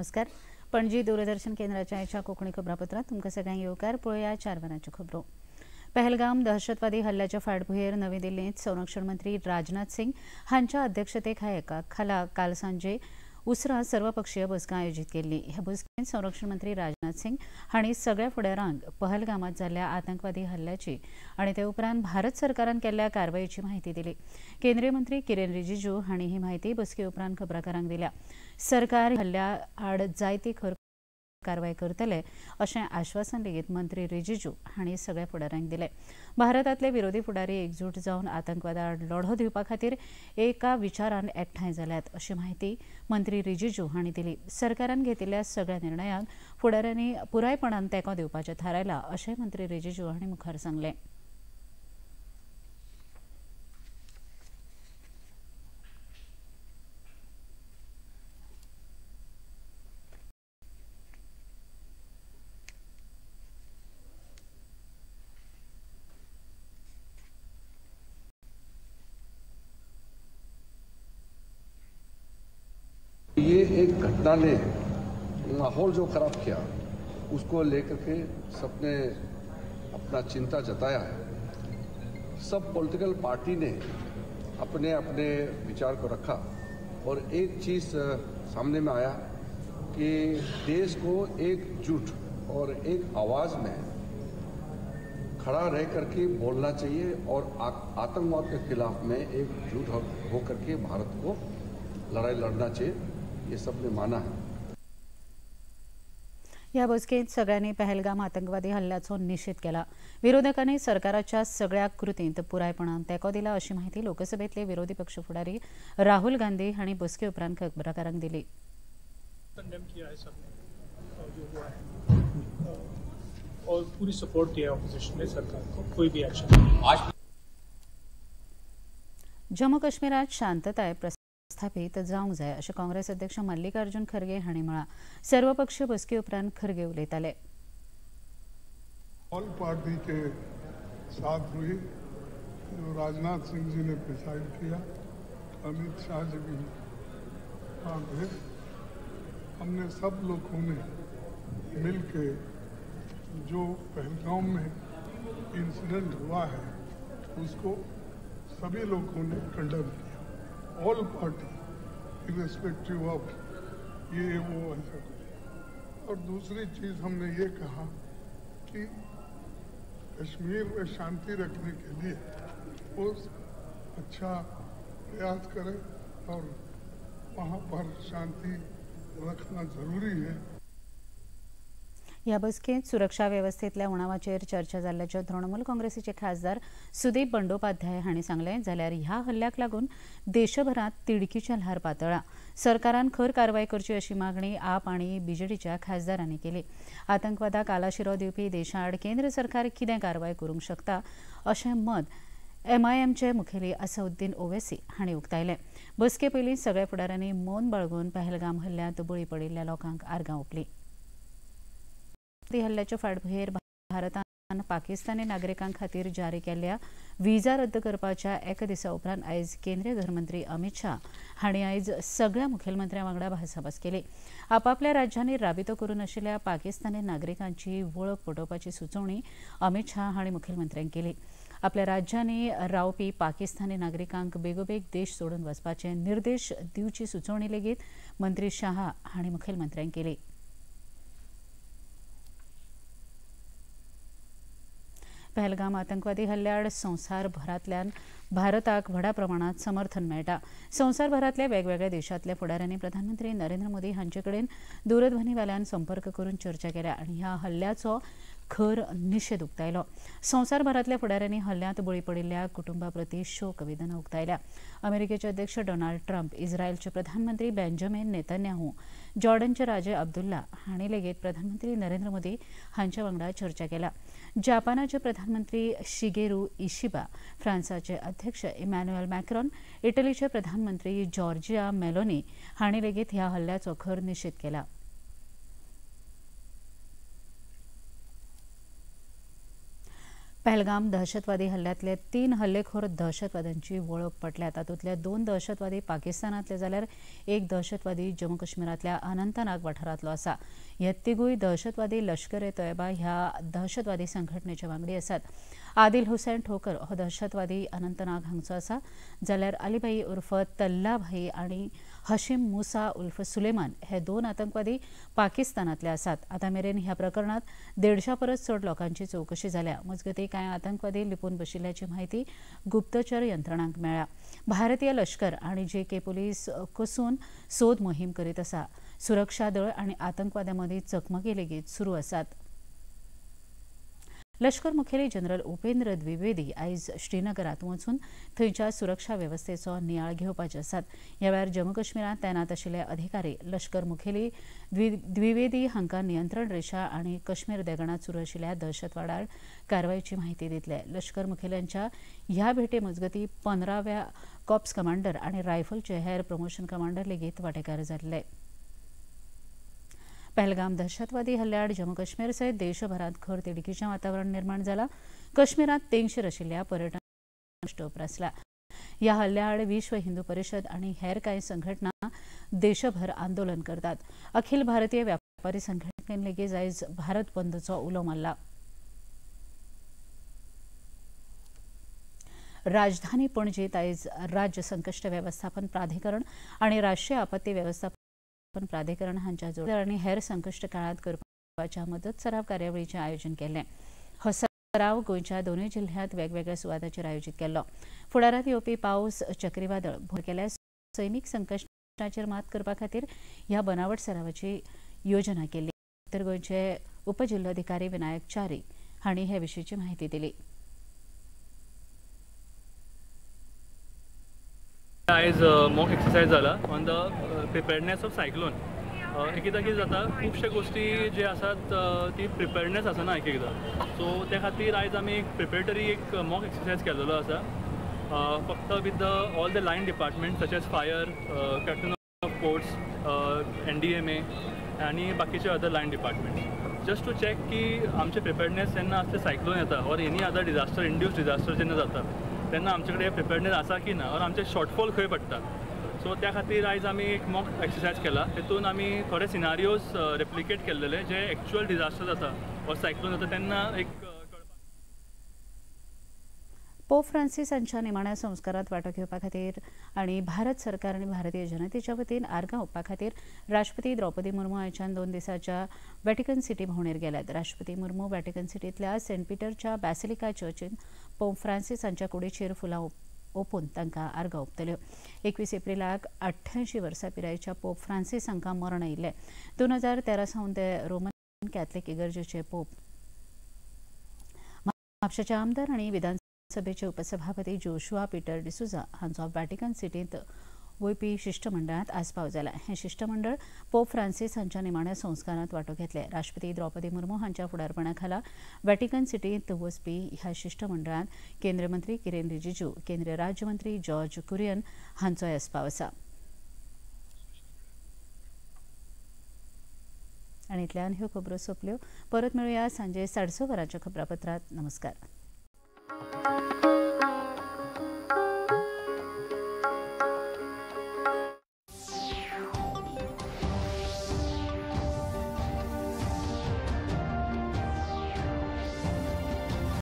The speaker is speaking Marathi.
नमस्कार. पणजी दूरदर्शन केंद्राच्या आयच्या कोंकणी खबरापत्रांत तुमकां सगळ्यांक येवकार. पळोवया 4 वरांच्यो खबरो. पहलगाम दहशतवादी हल्ल्याच्या फाटभुंयेर नवी दिल्लींत संरक्षण मंत्री राजनाथ सिंग हांच्या अध्यक्षतेखाला काल सांजे उसरा सर्वपक्षीय बसका आयोजीत केल्ली. ह्या बसकेंत संरक्षण मंत्री राजनाथ सिंग हांणी सगळ्या फुडाऱ्यांक पहलगामांत जाल्ल्या आतंकवादी हल्ल्याची आनी ते उपरांत भारत सरकारान केल्ल्या कारवायेची म्हायती दिली. केंद्रीय मंत्री किरेन रिजिजू हांणी ही म्हायती बसके उपरांत खबराकारांक दिल्या. सरकार हल्ल्या आड जायती खर कारवाय करतले अशें आश्वासन लेगीत मंत्री रिजिजू हांणी सगळ्या फुडाऱ्यांक दिलें. भारतांतले विरोधी फुडारी एकजूट जावन आतंकवादा आड लढो दिवपा खातीर एका विचारान एकठांय जाल्यात अशी म्हायती मंत्री रिजिजू हांणी दिली. सरकारान घेतिल्ल्या सगळ्या निर्णयांक फुडाऱ्यांनी पुरायपणान तेंको दिवपाचें थारायलां अशें मंत्री रिजिजू हांणी मुखार सांगलें. ये एक घटना ने माहौल जो खराब किया उसको लेकर के सबने अपना चिंता जताया है. सब पॉलिटिकल पार्टी ने अपने अपने विचार को रखा और एक चीज़ सामने में आया कि देश को एकजुट और एक आवाज़ में खड़ा रह करके बोलना चाहिए और आतंकवाद के खिलाफ में एकजुट होकर के भारत को लड़ाई लड़ना चाहिए. ये सबने माना है. ह्या बसकेंत सगळ्यांनी पहलगाम आतंकवादी हल्ल्याचो निशेध केला. विरोधकांनी सरकाराच्या सगळ्या कृतींत पुरायपणान तेंको दिला अशी माहिती लोकसभेतले विरोधी पक्ष फुडारी राहुल गांधी हांणी बसके उपरांत खबराकारांक दिली. और पूरी सपोर्ट दिया ऑपोजिशन ने सरकार को कोई भी एक्शन. जम्मू काश्मीरात शांतताय प्रस्थापित जावंक जाय अशें काँग्रेस अध्यक्ष मल्लिकार्जुन खरगे हांणी म्हळां. सर्वपक्षीय बसके उपरांत खरगे उलयताले. ऑल पार्टी के साथ हुई जो राजनाथ सिंह जी ने प्रिसाइड किया, अमित शाह जी भी वहाँ थे. हमने सब लोगों ने मिल के जो पहलगाम में इंसिडेंट हुआ है उसको सभी लोगों ने कंडेम किया. ऑल पार्टी इरेस्पेक्टिव ऑफ ये वो ऐसा. और दूसरी चीज़ हमने ये कहा कि कश्मीर में शांति रखने के लिए वो अच्छा प्रयास करें और वहाँ पर शांति रखना ज़रूरी है. ह्या बसकेंत सुरक्षा वेवस्थेंतल्या उणावाचेर चर्चा जाल्ल्याचे तृणमूल काँग्रेसीचे खासदार सुदीप बंडोपाध्याय हांणी सांगलें. जाल्यार ह्या हल्ल्याक लागून देशभरांत तिडकीच्या ल्हार पातळ्ळा. सरकारान खर कारवाय करची अशी मागणी आप आनी बीजेडीच्या खासदारांनी केली. आतंकवादाक आलाशिरो दिवपी देशाआड केंद्र सरकार कितें कारवाय करूंक शकता अशें मत एमआयएमचे मुखेली असदुद्दीन ओवेसी हांणी उक्तायलें. बसके पयलीं सगळ्या फुडाऱ्यांनी मौन बाळगून पहलगाम हल्ल्यांत बळी पडिल्ल्या लोकांक आर्गां ओंपलीं. हल्ल्याच्या फाटभुंयेर भारतान पाकिस्तानी नागरिकां खातीर जारी केल्ल्या व्हिजा रद्द करपाच्या एका दिसा उपरांत आयज केंद्रीय गृहमंत्री अमित शाह हांणी आयज सगळ्या मुखेलमंत्र्यां वांगडा भासाभास केली. आपापल्या राज्यांनी राबितो करून आशिल्ल्या पाकिस्तानी नागरिकांची वळख पटोवपाची सुचोवणी अमित शाह हांणी मुखेलमंत्र्यांक केली. आपल्या राज्यांनी रावपी पाकिस्तानी नागरिकांक बेगोबेग देश सोडून वचपाचे निर्देश दिवची सुचोवणी लेगीत मंत्री शाह हांणी मुखेलमंत्र्यांक केली. पहलगाम आतंकवादी हल्ल्याआड संवसारभरांतल्यान भारताक व्हडा प्रमाणात समर्थन मेळटा. संवसारभरांतल्या वेगवेगळ्या देशांतल्या फुडाऱ्यांनी प्रधानमंत्री नरेंद्र मोदी हांचे कडेन दूरध्वनीवेल्यान संपर्क करून चर्चा केल्या आनी ह्या हल्ल्याचो खर निशेध उक्तायलो. संवसारभरांतल्या फुडाऱ्यांनी हल्ल्यांत बळी पडिल्ल्या कुटुंबां प्रती शोकवेदना उक्तायल्या. अमेरिकेचे अध्यक्ष डोनाल्ड ट्रम्प, इस्रायलचे प्रधानमंत्री बेंजामिन नेतन्याहू, जॉर्डनचे राजे अब्दुल्ला हांणी लेगीत प्रधानमंत्री नरेंद्र मोदी हांच्या वांगडा चर्चा केल्या. जपानाचे प्रधानमंत्री शिगेरू इशिबा, फ्रांसाचे अध्यक्ष इमॅन्युएल मॅक्रॉन, इटलीचे प्रधानमंत्री जॉर्जिया मेलोनी हांणी लेगीत ह्या हल्ल्याचो खर निशेध केला. पहलगाम दहशतवादी हल्ल्यांतले 3 हल्लेखोर दहशतवाद्यांची वळख पटल्या. तातूंतले 2 दहशतवादी पाकिस्तानांतले जाल्यार एक दहशतवादी जम्मू काश्मीरांतल्या अनंतनाग वाठारांतलो आसा. हे तिगूय दहशतवादी लष्कर ए तोयबा ह्या दहशतवादी संघटनेचे वांगडी आसात. आदिल हुसैन ठोकर हो दहशतवादी अनंतनाग हांगचो आसा, जाल्यार अलीभाई उर्फ तल्लाभाई आनी हशीम मुसा उर्फ सुलेमान हे 2 आतंकवादी पाकिस्तानांतले आसात. आतां मेरेन ह्या प्रकरणांत 150 परस चड लोकांची चवकशी जाल्या. मजगतीं कांय आतंकवादी लिपून बशिल्ल्याची म्हायती गुप्तचर यंत्रणांक मेळ्ळ्या. भारतीय लष्कर आनी JK पुलीस कसून सोद मोहीम करीत आसा. सुरक्षा दळ आनी आतंकवाद्यां मदीं चकमकी लेगीत सुरू आसात. लष्कर मुखेली जनरल उपेंद्र द्विवेदी आयज श्रीनगरांत वचून थंयच्या सुरक्षा वेवस्थेचो नियाळ घेवपाचे आसात. ह्या वेळार जम्मू काश्मीरांत तैनात आशिल्ले अधिकारी लष्कर मुखेली द्विवेदी हांकां नियंत्रण रेषा आनी कश्मीर देगणांत सुरू आशिल्ल्या दहशतवादाळ कारवायेची म्हायती दितले. लष्कर मुखेल्यांच्या ह्या भेटे मजगतीं 15व्या कॉप्स कमांडर आनी रायफलचे हेर प्रमोशन कमांडर लेगीत वांटेकार जाल्ले. पहलगाम दहशतवादी हल्ल्याआड जम्मू काश्मीर सयत देशभरात खर तिडकीचें वातावरण निर्माण जालां. काश्मीरांत तेंगशेर आशिल्ल्या पर्यटन स्टॉप आसला. ह्या हल्ल्याआड विश्व हिंदू परिशद आनी हेर कांय संघटना देशभर आंदोलन करतात. अखिल भारतीय व्यापारी संघटनेन लेगीत आयज भारत बंदचो उलो मारला. राजधानी पणजेंत आयज राज्य संकश्ट वेवस्थापन प्राधिकरण आनी राष्ट्रीय आपत्ती वेवस्थापन प्राधिकरण हांच्या जोड आनी हेर संकश्ट काळांत करपाच्या मदत सराव कार्यावळीचें आयोजन केल्लें. हो सराव गोंयच्या दोनूय जिल्ह्यांत वेगवेगळ्या सुवातांचेर आयोजीत केल्लो. फुडारांत येवपी पावस, चक्रीवादळ भर केल्या सैमीक संकश्टांचेर मात करपा खातीर ह्या बनावट सरावाची योजना केल्ली. उत्तर गोंयचे उपजिल्लोधिकारी विनायक च्यारी हांणी हे विशींची म्हायती दिली. आयज मॉक एक्सरसाइज जाला ऑन द प्रिपेर्डनेस ऑफ सायक्लोन. एकदा कितें जाता, खुबशे गोष्टी जे आसात ती प्रिपेर्डनेस आसना एक एकदां. सो त्या खातीर आयज आमी एक प्रिपेरेटरी एक मॉक एक्सरसाइज केल्लो आसा. फक्त with all the line department such as fire, captain of ports, NDMA आनी बाकीचे other line departments, just to check की आमचे प्रिपेर्डनेस जेन्ना असले सायक्लोन येता or any other disaster, induced disaster जेन्ना जाता तेन्ना आमचे कडेन प्रिपेर्डनेस आसा की ना, और आमचे शॉर्टफॉल खंय पडटा. सो त्या खातीर आयज आमी एक मॉक एक्सरसाइज केला. तेतून आमी थोडे सिनारियोज रेप्लिकेट केल्लेले जे एक्चुअल डिजास्टर जाता ऑर सायक्लोन जाता तेन्ना एक पोप फ्रांसीस हांच्या निमाण्या संस्कारांत वांटो घेवपा खातीर आनी भारत सरकार आनी भारतीय जनतेच्या वतीन आर्गां ओंपपा खातीर राष्ट्रपती द्रौपदी मुर्मू आयच्यान 2 दिसांच्या व्हॅटिकन सिटी भोंवडेर गेल्यात. राष्ट्रपती मुर्मू व्हॅटिकन सिटींतल्या सेंट पिटरच्या बॅसिलिका चर्चींत पोप फ्रांसीस हांच्या कुडीचेर फुलां ओपून तांकां आर्गां ओंपतल्यो. 21 एप्रिलाक 88 वर्सां पिरायेच्या पोप फ्रांसीस हांकां मरण आयिल्लें. 2013 सावन ते रोमन कॅथलीक इगर्जेचे पोप. म्हापशाचे आमदार आनी विधानसभेचे उपसभापती जोशुआ पीटर डिसुझा हांचो व्हॅटिकन सिटींत वयपी शिष्टमंडळांत आस्पाव जाला. हे शिष्टमंडळ पोप फ्रांसीस हांच्या निमाण्या संस्कारांत वांटो घेतले. राष्ट्रपती द्रौपदी मुर्मू हांच्या फुडारपणा खाला व्हॅटिकन सिटींत वचपी ह्या शिष्टमंडळांत केंद्रीय मंत्री किरेन रिजिजू, केंद्रीय राज्यमंत्री जॉर्ज कुरियन हांचोय आस्पाव आसा. आनी इतल्यान ह्यो खबरो सोंपल्यो. परत मेळुया सांजे 6:30 वरांच्या खबरापत्रांत. नमस्कार.